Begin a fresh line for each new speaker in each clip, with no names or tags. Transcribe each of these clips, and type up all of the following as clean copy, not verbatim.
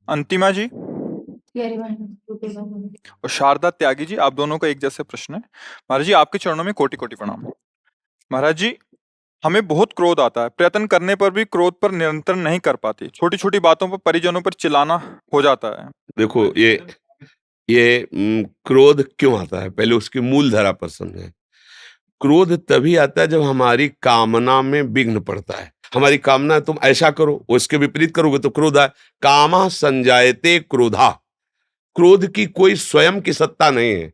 अंतिमा जी और शारदा त्यागी जी, आप दोनों का एक जैसे प्रश्न है। महाराज जी, आपके चरणों में कोटि कोटि प्रणाम। महाराज जी, हमें बहुत क्रोध आता है, प्रयत्न करने पर भी क्रोध पर नियंत्रण नहीं कर पाती, छोटी छोटी बातों पर परिजनों पर चिल्लाना हो जाता है।
देखो, ये क्रोध क्यों आता है, पहले उसकी मूल धारा पर समझें। क्रोध तभी आता है जब हमारी कामना में विघ्न पड़ता है। हमारी कामना है तुम ऐसा करो, उसके विपरीत करोगे तो क्रोध आए। कामा संजायते क्रोधा। क्रोध की कोई स्वयं की सत्ता नहीं है,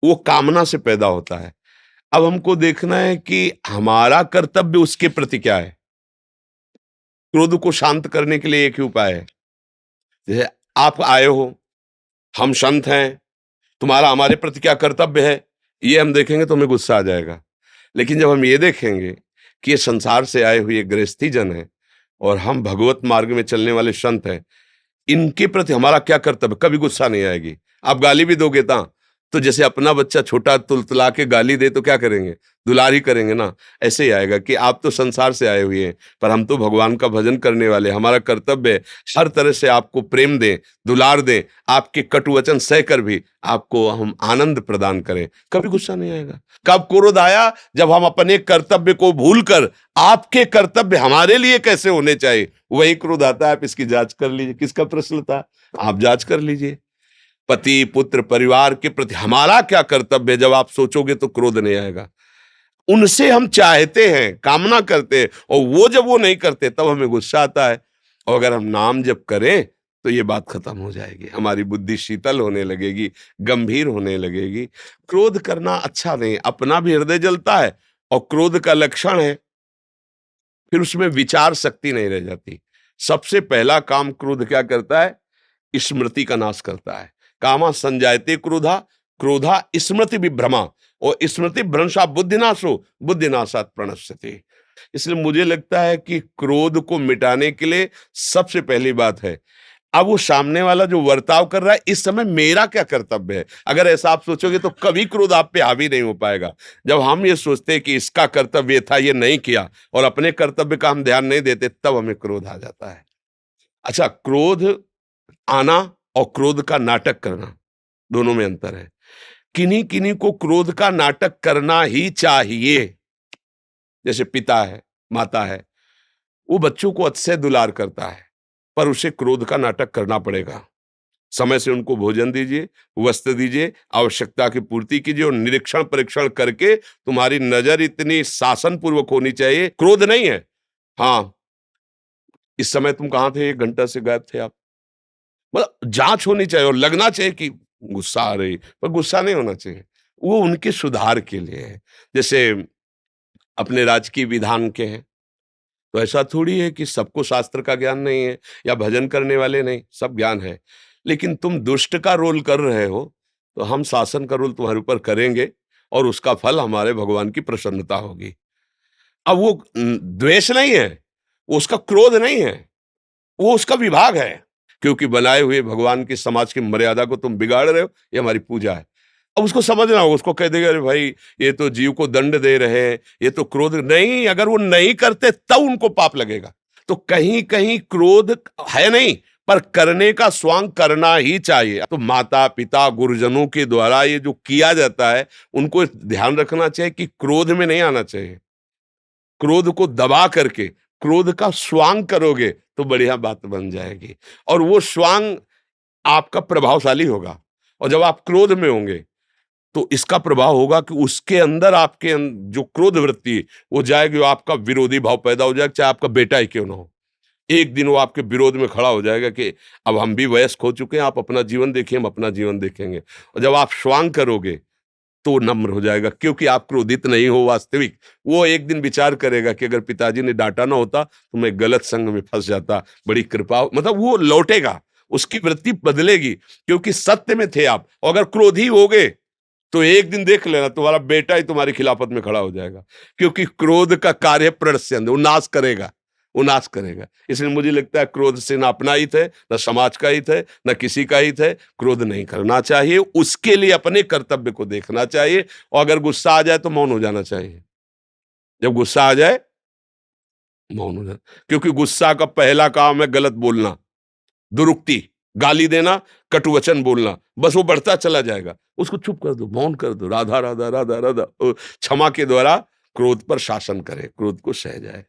वो कामना से पैदा होता है। अब हमको देखना है कि हमारा कर्तव्य उसके प्रति क्या है। क्रोध को शांत करने के लिए एक ही उपाय है। जैसे आप आए हो, हम संत हैं, तुम्हारा हमारे प्रति क्या कर्तव्य है, ये हम देखेंगे तो हमें गुस्सा आ जाएगा। लेकिन जब हम ये देखेंगे कि ये संसार से आए हुए गृहस्थी जन है और हम भगवत मार्ग में चलने वाले संत हैं, इनके प्रति हमारा क्या कर्तव्य, कभी गुस्सा नहीं आएगी। आप गाली भी दोगे तो जैसे अपना बच्चा छोटा तुलतुला के गाली दे तो क्या करेंगे, दुलार ही करेंगे ना। ऐसे ही आएगा कि आप तो संसार से आए हुए हैं, पर हम तो भगवान का भजन करने वाले, हमारा कर्तव्य है हर तरह से आपको प्रेम दें, दुलार दें, आपके कटु वचन सहकर भी आपको हम आनंद प्रदान करें, कभी गुस्सा नहीं आएगा। कब क्रोध आया, जब हम अपने कर्तव्य को भूलकर आपके कर्तव्य हमारे लिए कैसे होने चाहिए, वही क्रोध आता है। आप इसकी जांच कर लीजिए। किसका प्रश्न था, आप जांच कर लीजिए। पति पुत्र परिवार के प्रति हमारा क्या कर्तव्य है, जब आप सोचोगे तो क्रोध नहीं आएगा। उनसे हम चाहते हैं, कामना करते हैं, और वो जब वो नहीं करते तब हमें गुस्सा आता है। और अगर हम नाम जप करें तो ये बात खत्म हो जाएगी, हमारी बुद्धि शीतल होने लगेगी, गंभीर होने लगेगी। क्रोध करना अच्छा नहीं, अपना भी हृदय जलता है और क्रोध का लक्षण है फिर उसमें विचार शक्ति नहीं रह जाती। सबसे पहला काम क्रोध क्या करता है, स्मृति का नाश करता है। कामा संजायते क्रोधा, क्रोधा स्मृति विभ्रमा, और स्मृति भ्रंशा बुद्धिनाशो, बुद्धिनाशात प्रणश्यते। इसलिए मुझे लगता है कि क्रोध को मिटाने के लिए सबसे पहली बात है, अब वो सामने वाला जो वर्ताव कर रहा है इस समय मेरा क्या कर्तव्य है। अगर ऐसा आप सोचोगे तो कभी क्रोध आप पे हावी नहीं हो पाएगा। जब हम ये सोचते हैं कि इसका कर्तव्य था, ये नहीं किया, और अपने कर्तव्य का हम ध्यान नहीं देते, तब हमें क्रोध आ जाता है। अच्छा, क्रोध आना और क्रोध का नाटक करना, दोनों में अंतर है। किन्हीं किन्हीं को क्रोध का नाटक करना ही चाहिए। जैसे पिता है, माता है, वो बच्चों को अतिशय दुलार करता है, पर उसे क्रोध का नाटक करना पड़ेगा। समय से उनको भोजन दीजिए, वस्त्र दीजिए, आवश्यकता की पूर्ति कीजिए, और निरीक्षण परीक्षण करके तुम्हारी नजर इतनी शासन पूर्वक होनी चाहिए, क्रोध नहीं है। हाँ, इस समय तुम कहाँ थे, 1 घंटा से गायब थे आप। मतलब जांच होनी चाहिए, और लगना चाहिए कि गुस्सा आ रही, पर गुस्सा नहीं होना चाहिए। वो उनके सुधार के लिए है। जैसे अपने राजकीय विधान के हैं, तो ऐसा थोड़ी है कि सबको शास्त्र का ज्ञान नहीं है या भजन करने वाले नहीं, सब ज्ञान है। लेकिन तुम दुष्ट का रोल कर रहे हो, तो हम शासन का रोल तुम्हारे ऊपर करेंगे, और उसका फल हमारे भगवान की प्रसन्नता होगी। अब वो द्वेष नहीं है, वो उसका क्रोध नहीं है, वो उसका विभाग है। क्योंकि बनाए हुए भगवान की समाज की मर्यादा को तुम बिगाड़ रहे हो, ये हमारी पूजा है। अब उसको समझना होगा, उसको कह देगा अरे भाई ये तो जीव को दंड दे रहे हैं, ये तो क्रोध नहीं। अगर वो नहीं करते तब उनको पाप लगेगा। तो कहीं कहीं क्रोध है नहीं, पर करने का स्वांग करना ही चाहिए। तो माता पिता गुरुजनों के द्वारा ये जो किया जाता है, उनको ध्यान रखना चाहिए कि क्रोध में नहीं आना चाहिए। क्रोध को दबा करके क्रोध का स्वांग करोगे तो बढ़िया बात बन जाएगी, और वो स्वांग आपका प्रभावशाली होगा। और जब आप क्रोध में होंगे तो इसका प्रभाव होगा कि उसके अंदर आपके जो क्रोध वृत्ति है वो जाएगी, वो आपका विरोधी भाव पैदा हो जाएगा, चाहे आपका बेटा ही क्यों ना हो। एक दिन वो आपके विरोध में खड़ा हो जाएगा कि अब हम भी वयस्क हो चुके हैं, आप अपना जीवन देखिए, हम अपना जीवन देखेंगे। और जब आप स्वांग करोगे तो नम्र हो जाएगा, क्योंकि आप क्रोधित नहीं हो वास्तविक। वो एक दिन विचार करेगा कि अगर पिताजी ने डांटा ना होता तो मैं गलत संग में फंस जाता, बड़ी कृपा, मतलब वो लौटेगा, उसकी वृत्ति बदलेगी, क्योंकि सत्य में थे आप। और अगर क्रोधी हो गए तो एक दिन देख लेना तुम्हारा बेटा ही तुम्हारी खिलाफत में खड़ा हो जाएगा, क्योंकि क्रोध का कार्य प्रणश्यंद, वो नाश करेगा, वो नाश करेगा। इसलिए मुझे लगता है क्रोध से ना अपना हित है, ना समाज का हित है, ना किसी का हित है। क्रोध नहीं करना चाहिए, उसके लिए अपने कर्तव्य को देखना चाहिए। और अगर गुस्सा आ जाए तो मौन हो जाना चाहिए। जब गुस्सा आ जाए मौन हो जाना, क्योंकि गुस्सा का पहला काम है गलत बोलना, दुरुक्ति। गाली देना, कटु वचन बोलना, बस वो बढ़ता चला जाएगा। उसको चुप कर दो, मौन कर दो, राधा राधा राधा राधा। क्षमा के द्वारा क्रोध पर शासन करे, क्रोध को सह जाए।